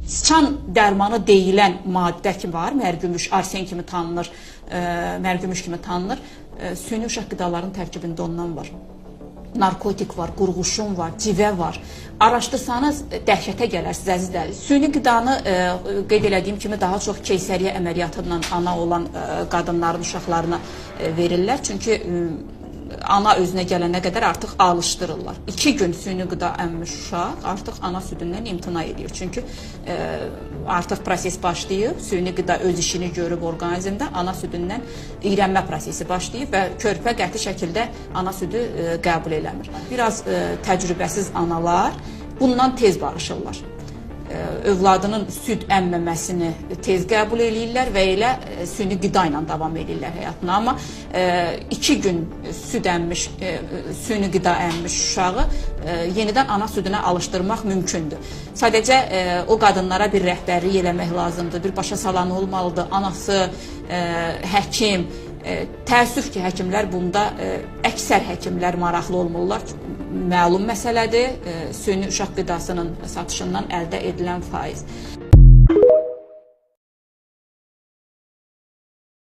sıçan dərmanı deyilən maddə ki var, mərgümüş, arsen kimi tanınır, mərgümüş kimi tanınır. Süni uşaq qidaların tərkibində ondan var. Narkotik var, qurğuşun var, civə var. Araşdırsanız dəhşətə gələrsiniz əzizlər. Süni qidanı qeyd elədiyim kimi daha çox keysəriyyə əməliyyatından ana olan qadınların uşaqlarına verirlər. Çünki ana özünə gələnə qədər artıq alışdırırlar. 2 gün süni qida əmmiş uşaq artıq ana südündən imtina edir. Çünki artıq proses başlayıb, süni qida öz işini görüb orqanizmdə, ana südündən iyrənmə prosesi başlayıb və körpə qəti şəkildə ana südü qəbul eləmir. Biraz təcrübəsiz analar bundan tez barışırlar. Övladının süd əmməməsini tez qəbul eləyirlər və elə süni qida ilə davam edirlər həyatına. Amma 2 gün süni qida əmmiş uşağı yenidən ana südünə alışdırmaq mümkündür. Sadəcə o qadınlara bir rəhbərlik eləmək lazımdır, bir başa salan olmalıdır. Anası, həkim, təəssüf ki, həkimlər bunda, əksər həkimlər maraqlı olmurlar. Məlum məsələdir, süni uşaq qidasının satışından əldə edilən faiz.